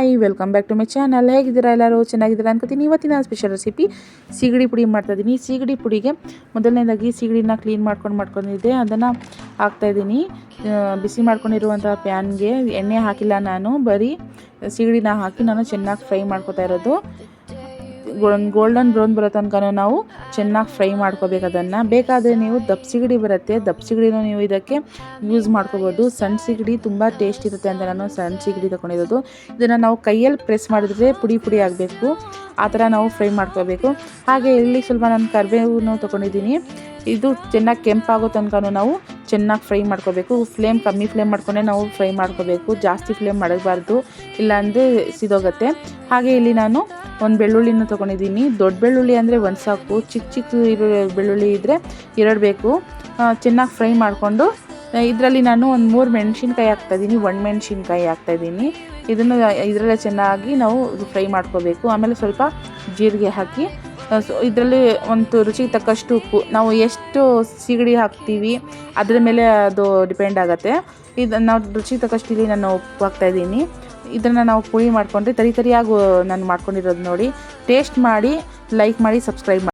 Hi welcome back to my channel. ಹೇಗಿದ್ದೀರಾ ಎಲ್ಲರೂ? ಚೆನ್ನಾಗಿದ್ದೀರಾ ಅನ್ಕೋತೀನಿ. ಇವತ್ತಿನ ಸ್ಪೆಷಲ್ ರೆಸಿಪಿ ಸೀಗಡಿ ಪುಡಿ ಮಾಡ್ತಾಯಿದ್ದೀನಿ. ಸೀಗಡಿ ಪುಡಿಗೆ ಮೊದಲನೇದಾಗಿ ಸೀಗಡಿನ ಕ್ಲೀನ್ ಮಾಡ್ಕೊಂಡಿದ್ದೆ, ಅದನ್ನು ಹಾಕ್ತಾಯಿದ್ದೀನಿ. ಬಿಸಿ ಮಾಡ್ಕೊಂಡಿರುವಂಥ ಪ್ಯಾನ್ಗೆ ಎಣ್ಣೆ ಹಾಕಿಲ್ಲ, ನಾನು ಬರೀ ಸೀಗಡಿನ ಹಾಕಿ ನಾನು ಚೆನ್ನಾಗಿ ಫ್ರೈ ಮಾಡ್ಕೊತಾ ಇರೋದು. ಗೋಲ್ಡನ್ ಬ್ರೌನ್ ಬರೋ ತನಕ ನಾವು ಚೆನ್ನಾಗಿ ಫ್ರೈ ಮಾಡ್ಕೋಬೇಕು. ಅದನ್ನು ಬೇಕಾದರೆ ನೀವು ದಪ್ಪ ಸಿಗಡಿ ಬರುತ್ತೆ, ದಪ್ಪ ಸಿಗಡಿನೂ ನೀವು ಇದಕ್ಕೆ ಯೂಸ್ ಮಾಡ್ಕೋಬೋದು. ಸಣ್ಣ ಸಿಗಡಿ ತುಂಬ ಟೇಸ್ಟ್ ಇರುತ್ತೆ ಅಂತ ನಾನು ಸಣ್ಣ ಸಿಗಡಿ ತೊಗೊಂಡಿರೋದು. ಇದನ್ನು ನಾವು ಕೈಯಲ್ಲಿ ಪ್ರೆಸ್ ಮಾಡಿದ್ರೆ ಪುಡಿ ಪುಡಿ ಆಗಬೇಕು, ಆ ಥರ ನಾವು ಫ್ರೈ ಮಾಡ್ಕೋಬೇಕು. ಹಾಗೆ ಇಲ್ಲಿ ಸ್ವಲ್ಪ ನಾನು ಕರಿಬೇವನ್ನು ತೊಗೊಂಡಿದ್ದೀನಿ. ಇದು ಚೆನ್ನಾಗಿ ಕೆಂಪಾಗೋ ತನಕ ನಾವು ಚೆನ್ನಾಗಿ ಫ್ರೈ ಮಾಡ್ಕೋಬೇಕು. ಕಮ್ಮಿ ಫ್ಲೇಮ್ ಮಾಡ್ಕೊಂಡೆ ನಾವು ಫ್ರೈ ಮಾಡ್ಕೋಬೇಕು, ಜಾಸ್ತಿ ಫ್ಲೇಮ್ ಮಾಡಬಾರ್ದು, ಇಲ್ಲಾಂದರೆ ಸಿದೋಗುತ್ತೆ. ಹಾಗೆ ಇಲ್ಲಿ ನಾನು ಒಂದು ಬೆಳ್ಳುಳ್ಳಿನ ತೊಗೊಂಡಿದ್ದೀನಿ. ದೊಡ್ಡ ಬೆಳ್ಳುಳ್ಳಿ ಅಂದರೆ ಒಂದು ಸಾಕು, ಚಿಕ್ಕ ಇರೋ ಬೆಳ್ಳುಳ್ಳಿ ಇದ್ದರೆ 2 ಬೇಕು. ಚೆನ್ನಾಗಿ ಫ್ರೈ ಮಾಡಿಕೊಂಡು ಇದರಲ್ಲಿ ನಾನು ಒಂದು 3 ಮೆಣಸಿನ್ಕಾಯಿ ಹಾಕ್ತಾಯಿದ್ದೀನಿ, 1 ಮೆಣಸಿನ್ಕಾಯಿ ಹಾಕ್ತಾಯಿದ್ದೀನಿ. ಇದನ್ನು ಇದರಲ್ಲೇ ಚೆನ್ನಾಗಿ ನಾವು ಫ್ರೈ ಮಾಡ್ಕೋಬೇಕು. ಆಮೇಲೆ ಸ್ವಲ್ಪ ಜೀರಿಗೆ ಹಾಕಿ, ಇದರಲ್ಲಿ ಒಂದು ರುಚಿಗೆ ತಕ್ಕಷ್ಟು ಉಪ್ಪು, ನಾವು ಎಷ್ಟು ಸೀಗಡಿ ಹಾಕ್ತೀವಿ ಅದರ ಮೇಲೆ ಅದು ಡಿಪೆಂಡ್ ಆಗುತ್ತೆ. ಇದನ್ನು ನಾವು ರುಚಿಗೆ ತಕ್ಕಷ್ಟು ಇಲ್ಲಿ ನಾನು ಉಪ್ಪು ಹಾಕ್ತಾಯಿದ್ದೀನಿ. ಇದನ್ನು ನಾವು ಪುಡಿ ಮಾಡಿಕೊಂಡ್ರೆ ತರಿಯಾಗಿ ನಾನು ಮಾಡ್ಕೊಂಡಿರೋದು ನೋಡಿ. ಟೇಸ್ಟ್ ಮಾಡಿ, ಲೈಕ್ ಮಾಡಿ, ಸಬ್ಸ್ಕ್ರೈಬ್ ಮಾಡಿ.